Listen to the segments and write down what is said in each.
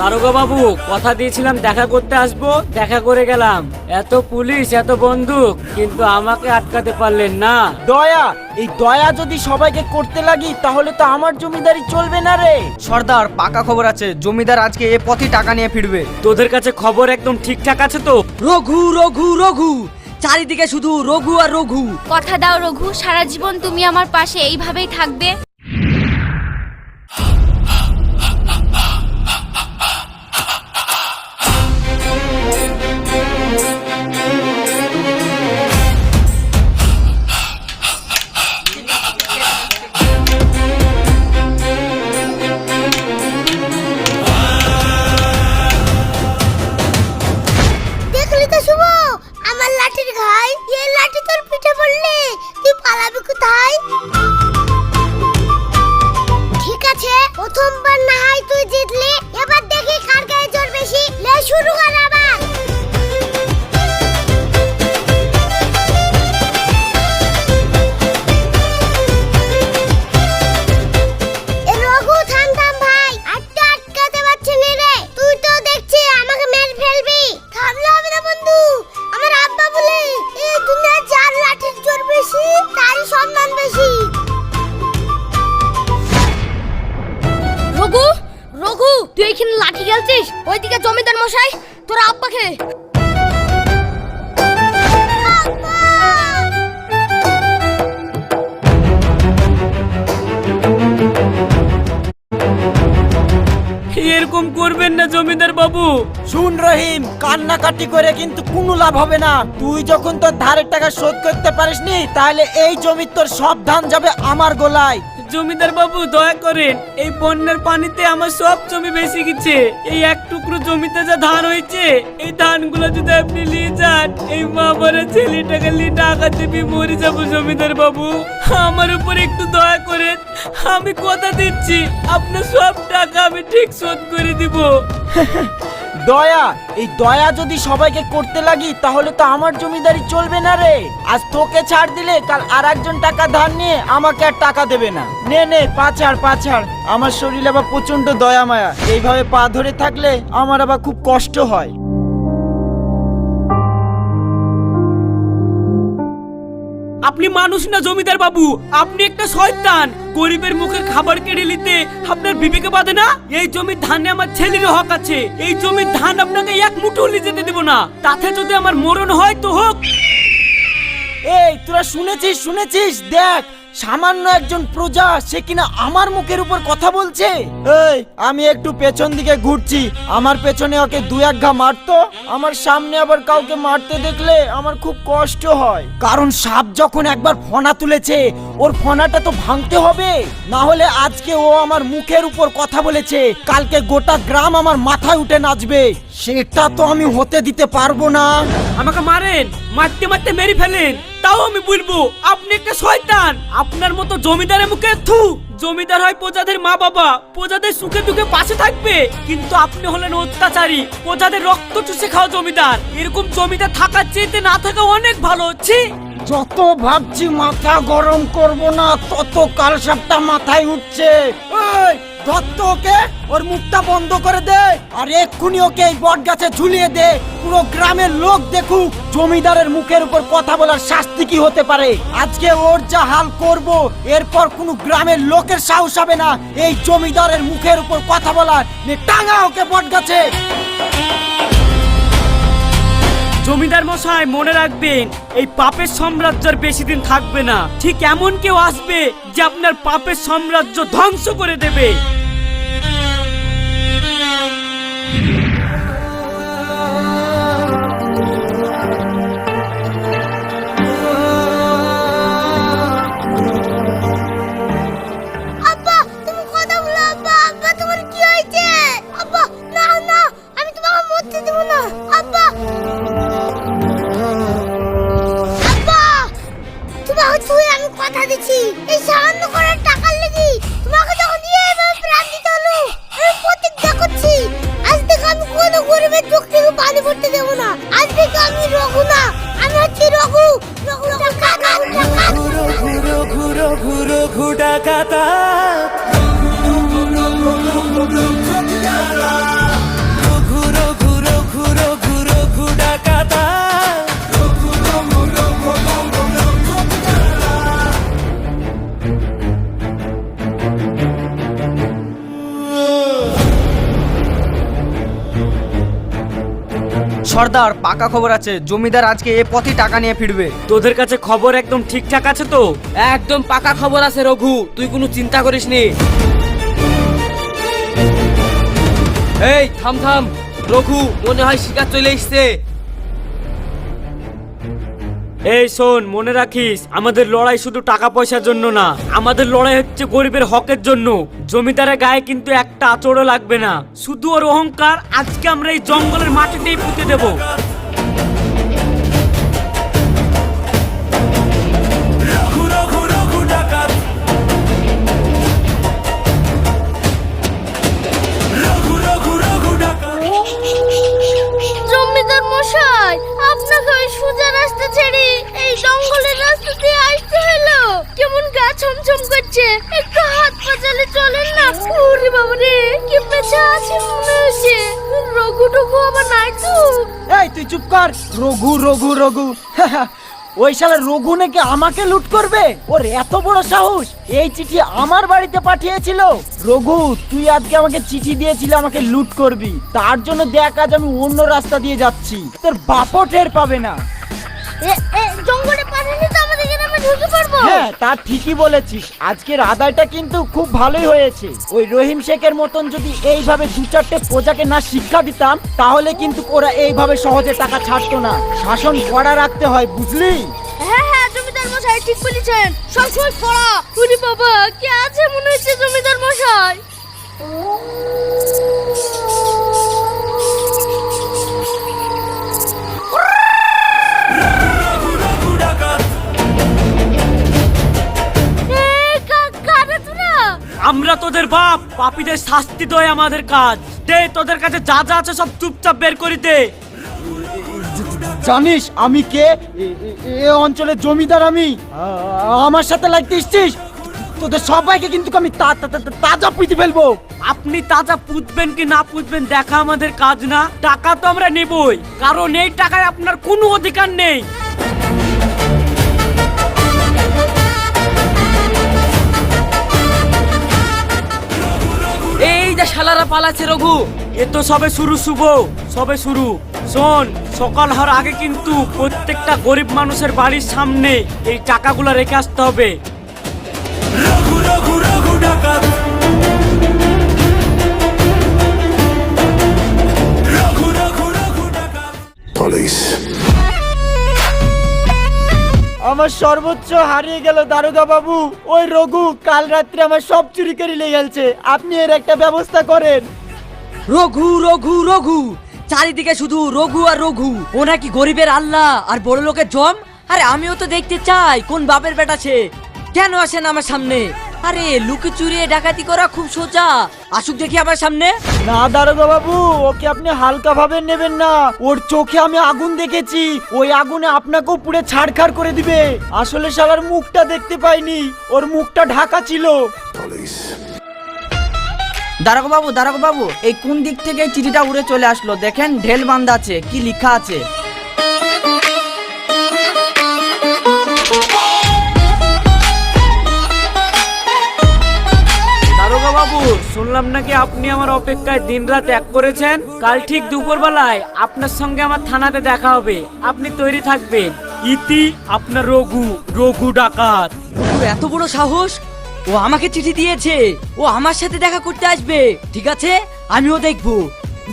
দারোগা বাবু, কথা দিয়েছিলাম দেখা করতে আসবো, দেখা করে গেলাম। এত পুলিশ, এত বন্দুক, কিন্তু আমাকে আটকাতে পারলেন না। দয়া, এই দয়া যদি সবাইকে করতে লাগি তাহলে তো আমার জমিদারি চলবে না রে। সর্দার, পাকা খবর আছে, জমিদার আজকে এ পথই টাকা নিয়ে ফিরবে। তোদের কাছে খবর একদম ঠিকঠাক আছে তো? রঘু রঘু রঘু, চারিদিকে শুধু রঘু আর রঘু। কথা দাও রঘু, সারা জীবন তুমি আমার পাশে এইভাবেই থাকবে। দেখলি তো শুভ, আমার লাঠির ঘাই, এই লাঠি তোর পিঠে পড়লে তুই পালাবি কোথায়? ঠিক আছে, প্রথমবার না হয় তুই জিতলি, এবার দেখি কার গায়ে জোর বেশি। লে শুরু কর আবার। এ রঘু, থাম থাম ভাই, আটকাতে পারছি না রে। তুই তো দেখছি আমাকে মেরে ফেলবি। থামলে হবে না বন্ধু, আমার আব্বা বলে এই দুনিয়ায় যার লাঠির জোর বেশি তারই সম্মান বেশি। রঘু রঘু, তুই এখানে লাঠি খেলছিস, ওইদিকে জমিদার মশাই তোর আব্বাকে। এরকম করবেন না জমিদার বাবু। শুন রহিম, কান্নাকাটি করে কিন্তু কোনো লাভ হবে না। তুই যখন তোর ধারের টাকা শোধ করতে পারিসনি, তাহলে এই জমির তোর সব ধান যাবে আমার গোলায়। জমিদার বাবু, দয়া করেন, এই বন্যার পানিতে আমার সব জমি ভেসে গেছে। এই এক টুকরো জমিতে যা ধান হয়েছে, এই ধানগুলো যদি আপনি নিয়ে যান, এই মা বড় ছেলেটাকে নিয়ে টাকা দিবি মরে যাবো। জমিদার বাবু, আমার উপর একটু দয়া করেন, আমি কথা দিচ্ছি আপনার সব টাকা আমি ঠিক শোধ করে দিব। দয়া, এই দয়া যদি সবাইকে করতে লাগি তাহলে তো আমার জমিদারি চলবে না রে। আজ তোকে ছাড় দিলে কাল আর একজন টাকা ধার নিয়ে আমাকে আর টাকা দেবে না। নে নে, পা ছাড়। আমার শরীরে আবার প্রচন্ড দয়া মায়া, এইভাবে পা ধরে থাকলে আমার আবার খুব কষ্ট হয়। আপনি মানুষ না জমিদার বাবু, আপনি একটা শয়তান। গরিবের মুখে খাবার কেড়ে নিতে আপনার বিবেকে বাঁধে না? এই জমির ধানে আমার ছেলের হক আছে। এই জমির ধান আপনাকে এক মুঠো নিয়ে যেতে দেব না। তাতে যদি আমার মরণ হয় তো হোক। এই তোরা শুনেছিস? দেখ, সামান্য একজন প্রজা, সে কিনা আমার মুখের উপর কথা বলছে। এই, আমি একটু পেছন দিকে ঘুরছি, আমার পেছনে ওকে দু এক ঘা মারতো। আমার সামনে আবার কাউকে মারতে দেখলে আমার খুব কষ্ট হয়, কারণ সাপ যখন একবার ফনা তুলেছে, ওর ফনাটা তো ভাঙতে হবে। না হলে আজকে ও আমার মুখের উপর কথা বলেছে, কালকে গোটা গ্রাম আমার মাথায় উঠে নাচবে। সেটা তো আমি হতে দিতে পারবো না। আমাকে মারেন, মারতে মারতে মেরে ফেলেন, তাও আমি বলবো আপনি একটা শয়তান। আপনার মতো জমিদারের মুখে থু। জমিদার হয় প্রজাদের মা বাবা, প্রজাদের সুখে দুঃখে পাশে থাকবে, কিন্তু আপনি হলেন অত্যাচারী, প্রজাদের রক্ত চুষে খাওয়া জমিদার। এরকম জমিদার থাকার চেয়ে না থাকা অনেক ভালো হচ্ছে। যত ভাবছি মাথা গরম করব না, তত কাল সাপটা মাথায় উঠছে। এই দত্ত, ওকে ওর মুখটা বন্ধ করে দে, আর এক্ষুনি ওকে এই বট গাছে ঝুলিয়ে দে। পুরো গ্রামের লোক দেখুক জমিদারের মুখের উপর কথা বলার শাস্তি কি হতে পারে। আজকে ওর যা হাল করব, এরপর কোনো গ্রামের লোকের সাহস হবে না এই জমিদারের মুখের উপর কথা বলার। নে, টাঙা ওকে বট গাছে। জমিদার মশাই, মনে রাখবেন, এই পাপের সাম্রাজ্য আর বেশি দিন থাকবে না। ঠিক এমন কেউ আসবে যে আপনার পাপের সাম্রাজ্য ধ্বংস করে দেবে। আব্বা, তুমি কথা বলো। আব্বা তোমার কি হয়েছে? আব্বা, না, আমি তোমাকে মরতে দেব না। আব্বা, তুই আমি কথা দিচ্ছি, এই সামান্য করে টাকার লাগি তোমাকে যখন এইভাবে প্রাণ দিতে হলো, আমি প্রতিজ্ঞা করছি আজ থেকে আমি কোনো গরিবের চোখ থেকে পানি পড়তে দেব না। আজ থেকে আমি রঘু না, আমি হচ্ছি রঘু। ডাকাতা সর্দার পাকা খবর আছে, জমিদার আজকে এ পথই টাকা নিয়ে ফিরবে। তোদের কাছে খবর একদম ঠিকঠাক আছে তো? একদম পাকা খবর আছে রঘু, তুই কোনো চিন্তা করিস নি। এই থাম থাম রঘু, মনে হয় শিকার চলে এসছে। এই শোন, মনে রাখিস আমাদের লড়াই শুধু টাকা পয়সার জন্য না, আমাদের লড়াই হচ্ছে গরিবের হকের জন্য। জমিদারের গায়ে কিন্তু একটা আঁচড়ও লাগবে না, শুধু ওর অহংকার আজকে আমরা এই জঙ্গলের মাটিতেই পুঁতে দেবো। জমিদার মশাই, আপনাকে ওই সোজা রাস্তা ছেড়ে এই জঙ্গলের রাস্তা দিয়ে আসতে হলো। কেমন গা ছমছম করছে, একটু হাত পা চালে চলেন না। ওরে বাবা রে, কি পেঁচা আছে মনে হচ্ছে। রঘু টঘু আবার নাই তো? এই তুই চুপ কর। রঘু রঘু রঘু ওই শালা রঘু নাকি আমাকে লুট করবে? ওর এত বড় সাহস! এই চিঠি আমার বাড়িতে পাঠিয়েছিল। রঘু, তুই আজকে আমাকে চিঠি দিয়েছিলি আমাকে লুট করবি, তার জন্য দেখ আজ আমি অন্য রাস্তা দিয়ে যাচ্ছি, তোর বাপও টের পাবে না। জঙ্গলে পাঠালে তো আমাদের গ্রামে ঢুকে পড়বো। হ্যাঁ, তা ঠিকই বলেছিস। আজকের আদায়টা কিন্তু খুব ভালোই হয়েছে। ওই রহিম শেখের মতন যদি এইভাবে দু চারটে প্রজাকে না শিক্ষা দিতাম, তাহলে কিন্তু ওরা এইভাবে সহজে টাকা ছাড়তো না। শাসন কড়া রাখতে হয়, বুঝলি? হ্যাঁ হ্যাঁ, জমিদার মশাই ঠিক বলেছেন, সবসময় পড়া। ওরে বাবা, কে আছে মনে হচ্ছে জমিদার মশাই। আমরা তোদের বাপ, পাপীদের শাস্তি দেয় আমাদের কাজ। দে, তোদের কাছে যা যা আছে সব চুপচাপ বের করে দে। জানিস আমি কে? এ অঞ্চলের জমিদার আমি। আমার সাথে লাগতে এসছিস? তোদের সবাইকে কিন্তু আমি তাজা পুঁতে ফেলবো। আপনি তাজা পুঁতবেন কি না পুঁতবেন দেখা আমাদের কাজ না, টাকা তো আমরা নেবই, কারণ এই টাকায় আপনার কোনো অধিকার নেই। এই যে শালারা পালাচ্ছে রঘু। এ তো সবে শুরু, শুভ সবে শুরু। শোন, সকাল হওয়ার আগে কিন্তু প্রত্যেকটা গরিব মানুষের বাড়ির সামনে এই টাকাগুলো রেখে আসতে হবে। আমার সর্বোচ্চ হারিয়ে গেল দারোগা বাবু। ওই রঘু কাল রাত্রে আমার সব চুরি করে নিয়ে গেছে। আপনি এর একটা ব্যবস্থা করেন। রঘু রঘু রঘু, চারিদিকে শুধু রঘু আর রঘু। ও নাকি গরিবের আল্লাহ আর বড় লোকের জম। আরে আমিও তো দেখতে চাই কোন বাপের বেটা সে। কেন আসেন আমার সামনে? আরে লুকি চুরিয়ে ডাকাতি করা খুব সোজা, আসুক দেখি আমার সামনে। না দারোগা বাবু, ওকে আপনি হালকা ভাবে নেবেন না। ওর চোখে আমি আগুন দেখেছি, ওই আগুনে আপনাকেও পুড়ে ছাড়খাড় করে দিবে। আসলে শালার মুখটা দেখতে পাইনি, ওর মুখটা ঢাকা ছিল। দারোগা বাবু, এই কোন দিক থেকে এই চিঠিটা উড়ে চলে আসলো? দেখেন ঢেল বান্ধা আছে, কি লেখা আছে? দারোগা বাবু, শুনলাম নাকি আপনি আমার অপেক্ষায় দিনরাত এক করেছেন। কাল ঠিক দুপুরবেলায় আপনার সঙ্গে আমার থানাতে দেখা হবে, আপনি তৈরি থাকবেন। ইতি আপনার রঘু, রঘু ডাকাত। রঘুর এত বড় সাহস, ও আমাকে চিঠি দিয়েছে, ও আমার সাথে দেখা করতে আসবে। ঠিক আছে, আমিও দেখবো।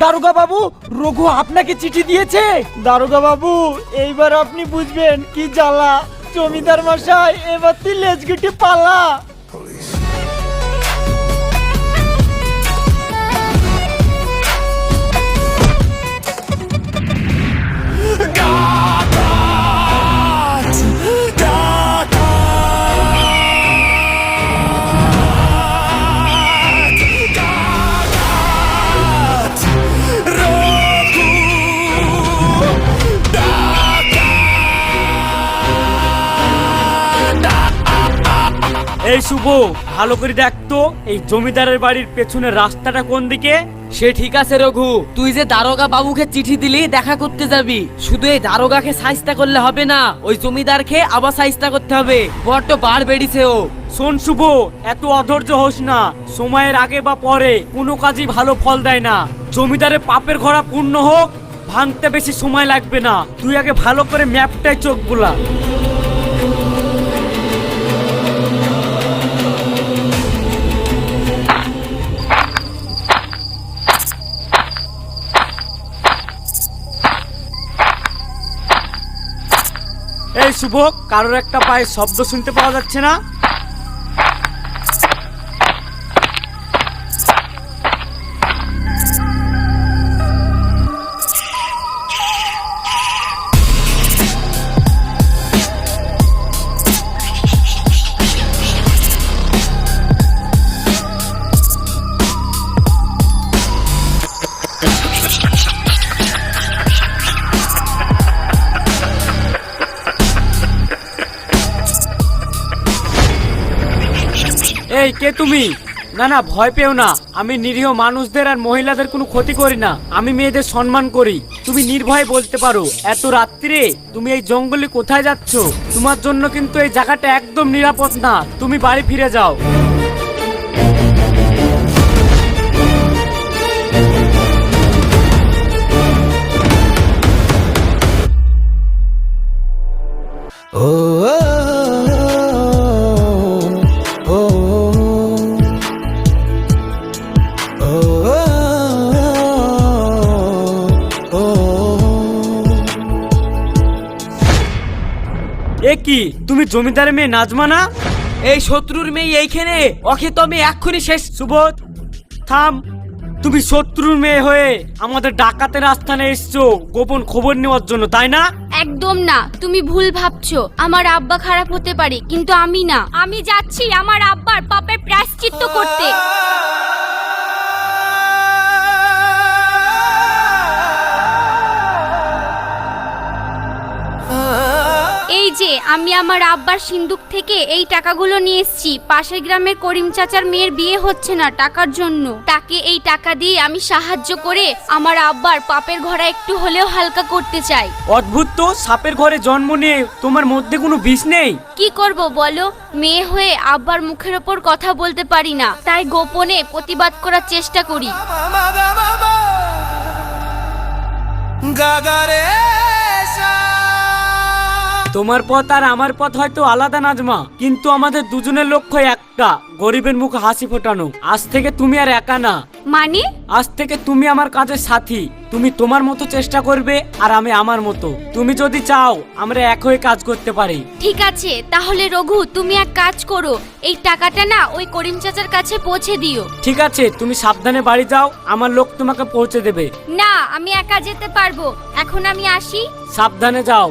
দারোগা বাবু, রঘু আপনাকে চিঠি দিয়েছে? দারোগা বাবু, এইবার আপনি বুঝবেন কি জ্বালা। জমিদার মশাই, এবার তুই লেজ গুটি পালা। এই শুভ, ভালো করে দেখতো এই জমিদারের বাড়ির পেছনের রাস্তাটা কোন দিকে। সে ঠিক আছে রঘু, তুই যে দারোগা বাবুকে চিঠি দিলি দেখা করতে যাবি, শুধু এই দারোগাকে সাইস্তা করলে হবে না, ওই জমিদারকে আবার সাইস্তা করতে হবে। বড্ড বার বেড়েছে ও। শোন শুভ, এত অধৈর্য হোস না। সময়ের আগে বা পরে কোনো কাজই ভালো ফল দেয় না। জমিদারের পাপের ঘোড়া পূর্ণ হোক, ভাঙতে বেশি সময় লাগবে না, তুই আগে ভালো করে ম্যাপটায় চোখ বুলা। এই শুভ, কারোর একটা পায়ের শব্দ শুনতে পাওয়া যাচ্ছে না? এই কে তুমি? না না, ভয় পেও না, আমি নিরীহ মানুষদের আর মহিলাদের কোনো ক্ষতি করি না, আমি মেয়েদের সম্মান করি। তুমি নির্ভয়ে বলতে পারো, এত রাত্রিরে তুমি এই জঙ্গলে কোথায় যাচ্ছ? তোমার জন্য কিন্তু এই জায়গাটা একদম নিরাপদ না, তুমি বাড়ি ফিরে যাও। এ কি, তুমি জমিদারের মেয়ে নাজমা না? এই শত্রুর মেয়ে এইখানে, ওকে তো আমি এক্ষুনি শেষ। সুবোধ, থাম। তুমি শত্রুর মেয়ে হয়ে আমাদের ডাকাতের আস্থানে এসছো গোপন খবর নেওয়ার জন্য, তাই না? একদম না, তুমি ভুল ভাবছো। আমার আব্বা খারাপ হতে পারে, কিন্তু আমি না। আমি যাচ্ছি আমার আব্বার পাপের প্রায়শ্চিত্ত করতে। এই যে আমি আমার আব্বার সিন্দুক থেকে এই টাকাগুলো নিয়ে এসেছি। পাশের গ্রামের করিম চাচার মেয়ের বিয়ে হচ্ছে না টাকার জন্য, তাকে এই টাকা দিয়ে আমি সাহায্য করে আমার আব্বার পাপের ঘোড়া একটু হলেও হালকা করতে চাই। অদ্ভুত তো, সাপের ঘরে জন্ম নিয়ে তোমার মধ্যে কোনো বিষ নেই। কি করব বলো, মেয়ে হয়ে আব্বার মুখের ওপর কথা বলতে পারি না, তাই গোপনে প্রতিবাদ করার চেষ্টা করি। তোমার পথ আর আমার পথ হয়তো আলাদা নাজমা, কিন্তু আমাদের দুজনের লক্ষ্য একটা, গরিবের মুখে হাসি ফোটানো। আজ থেকে তুমি আর একা না, মানে? আজ থেকে তুমি আমার কাজের সাথী। তুমি তোমার মতো চেষ্টা করবে আর আমি আমার মতো। তুমি যদি চাও আমরা এক হয়ে কাজ করতে পারি। ঠিক আছে, তাহলে রঘু তুমি এক কাজ করো, এই টাকাটা না ওই করিম চাচার কাছে পৌঁছে দিও। ঠিক আছে, তুমি সাবধানে বাড়ি যাও, আমার লোক তোমাকে পৌঁছে দেবে। না, আমি একা যেতে পারবো। এখন আমি আসি। সাবধানে যাও।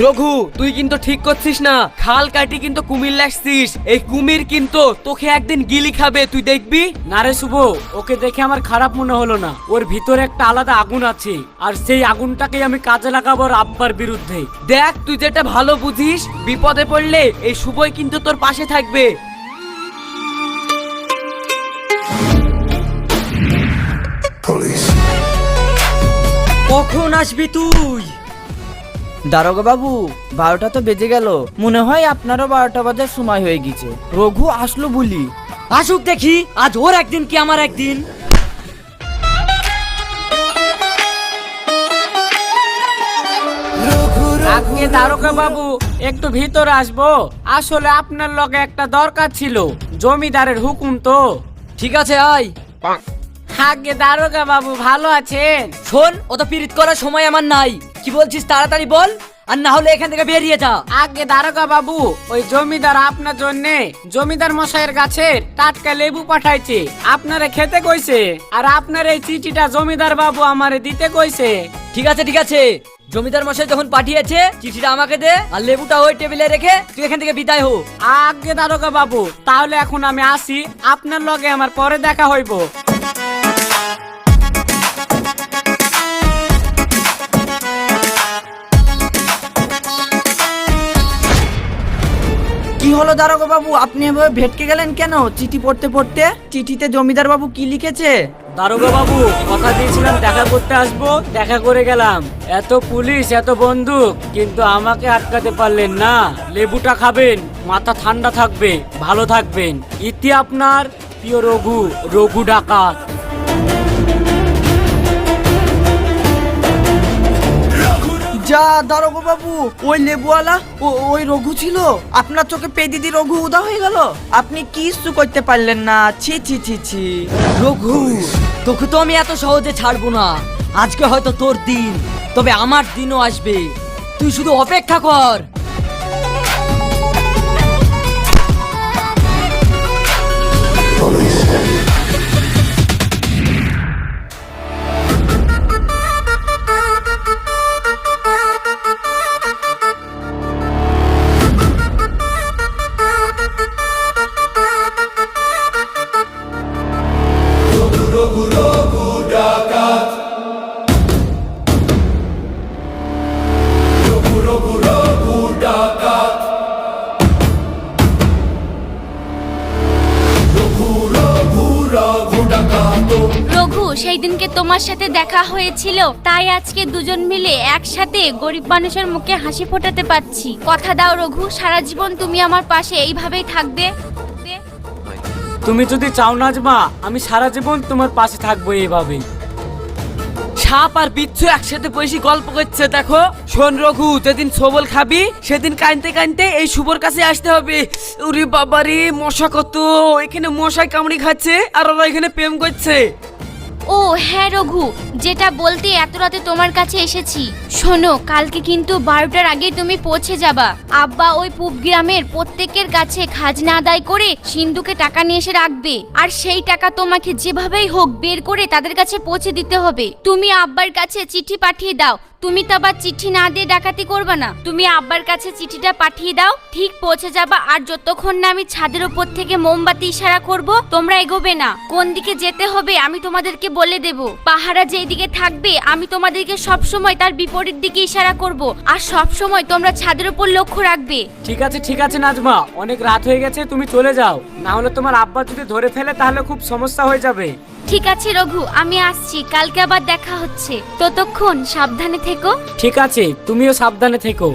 রঘু, তুই কিন্তু ঠিক করছিস না। খাল কাটি কিন্তু কুমির লাগছিস। এই কুমির কিন্তু তোকে একদিন গিলি খাবে, তুই দেখবি। না রে শুভ, ওকে দেখে আমার খারাপ মনে হলো না। ওর ভিতরে একটা আলাদা আগুন আছে, আর সেই আগুনটাকে আমি কাজে লাগাবো ওর আব্বার বিরুদ্ধে। দেখ, তুই যেটা ভালো বুঝিস, বিপদে পড়লে এই শুভই কিন্তু তোর পাশে থাকবে। কখন আসবি তুই? দারোগা বাবু, 12টা তো বেজে গেল, মনে হয় আপনারও 12টা বাজার সময় হয়ে গেছে। রঘু আসলো বলি। আসুক দেখি, আজ ওর একদিন কি আমার একদিন। আজকে দারোগা বাবু একটু ভিতরে আসবো? আসলে আপনার লগে একটা দরকার ছিল, জমিদারের হুকুম তো। ঠিক আছে, আয়। আগে দারোগা বাবু ভালো আছেন? শোন, অত পিরিত করার সময় আমার নাই। কি বলছিস তাড়াতাড়ি বল, আর না হলে এখান থেকে বেরিয়ে যা। আগে দারোগা বাবু, ওই জমিদার আপনার জন্য জমিদার মশাইয়ের কাছে টাটকা লেবু পাঠাইছে, আপনারে খেতে কইছে। আর আপনার এই চিঠিটা জমিদার বাবু আমারে দিতে কইছে। ঠিক আছে ঠিক আছে, জমিদার মশাই যখন পাঠিয়েছে চিঠিটা আমাকে দে, আর লেবুটা ওই টেবিলে রেখে তুই এখান থেকে বিদায় হো। আগে দারোগা বাবু, তাহলে এখন আমি আসি, আপনার লগে আমার পরে দেখা হইব। কি হলো দারোগা বাবু, আপনি এভাবে ভেটকে গেলেন কেন? চিঠি পড়তে পড়তে চিঠিতে জমিদার বাবু কি লিখেছে? দারোগা বাবু, কথা দিয়েছিলাম দেখা করতে আসবো, দেখা করে গেলাম। এত পুলিশ, এত বন্দুক, কিন্তু আমাকে আটকাতে পারলেন না। লেবুটা খাবেন, মাথা ঠান্ডা থাকবে, ভালো থাকবেন। ইতি আপনার প্রিয় রঘু, রঘু ডাকাত। যা দারোগা বাবু, ওই লেবুওয়ালা ওই রঘু ছিল। আপনার চোখে পেদিদি রঘু উদা হয়ে গেল, আপনি কিছু করতে পারলেন না। ছি ছি ছি ছি। রঘু, তোকে তো আমি এত সহজে ছাড়বো না। আজকে হয়তো তোর দিন, তবে আমার দিনও আসবে। তুই শুধু অপেক্ষা কর। রঘু, সেই দিনকে তোমার সাথে দেখা হয়েছিল, তাই আজকে দুজন মিলে একসাথে গরিব মানুষের মুখে হাসি ফোটাতে পারছি। কথা দাও রঘু, সারা জীবন তুমি আমার পাশে এইভাবেই থাকবে। তুমি যদি চাও নাজমা, আমি সারা জীবন তোমার পাশে থাকবো এইভাবেই। সাপ আর বিচ্ছু একসাথে বসে গল্প করছে দেখো। শোন রঘু, যেদিন সবল খাবি সেদিন কাঁদতে কাঁদতে এই শুভর কাছে আসতে হবে। ওরে বাবারে, মশা কত! এখানে মশাই কামড়ি খাচ্ছে আর ওরা এখানে প্রেম করছে। ও হ্যাঁ রঘু, যেটা বলতে এত রাতে তোমার কাছে এসেছি। শোনো, কালকে কিন্তু 12টার আগে তুমি পৌঁছে যাবা। আব্বা ওই পূব গ্রামের প্রত্যেকের কাছে খাজনা আদায় করে সিন্ধুকে টাকা নিয়ে এসে রাখবে, আর সেই টাকা তোমাকে যেভাবেই হোক বের করে তাদের কাছে পৌঁছে দিতে হবে। তুমি আব্বার কাছে চিঠি পাঠিয়ে দাও। তুমি তো আবার চিঠি না দিয়ে ডাকাতি করবে না। তুমি আব্বার কাছে চিঠিটা পাঠিয়ে দাও, ঠিক পৌঁছে যাবা। আর যতক্ষণ না আমি ছাদের উপর থেকে মোমবাতি ইশারা করব, তোমরা এগোবে না। কোন দিকে যেতে হবে আমি তোমাদেরকে বলে দেব। পাহারা যেই দিকে থাকবে আমি তোমাদেরকে সব সময় তার বিপরীত দিকে ইশারা করব, আর সব সময় তোমরা ছাদের উপর লক্ষ্য রাখবে। ঠিক আছে নাজমা, অনেক রাত হয়ে গেছে, তুমি চলে যাও। না হলে তোমার আব্বা যদি ধরে ফেলে তাহলে খুব সমস্যা হয়ে যাবে। ঠিক আছে রঘু, আমি আসছি, কালকে আবার দেখা হচ্ছে। ততক্ষণ সাবধানে থেকো। ঠিক আছে, তুমিও সাবধানে থেকো।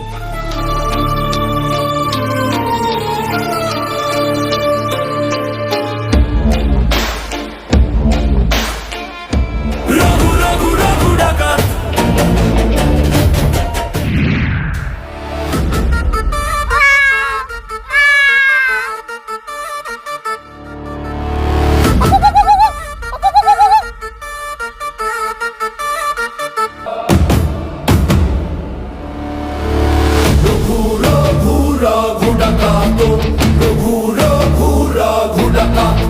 Raghu Raghu Raghu Raghu Raghu Raghu Raghu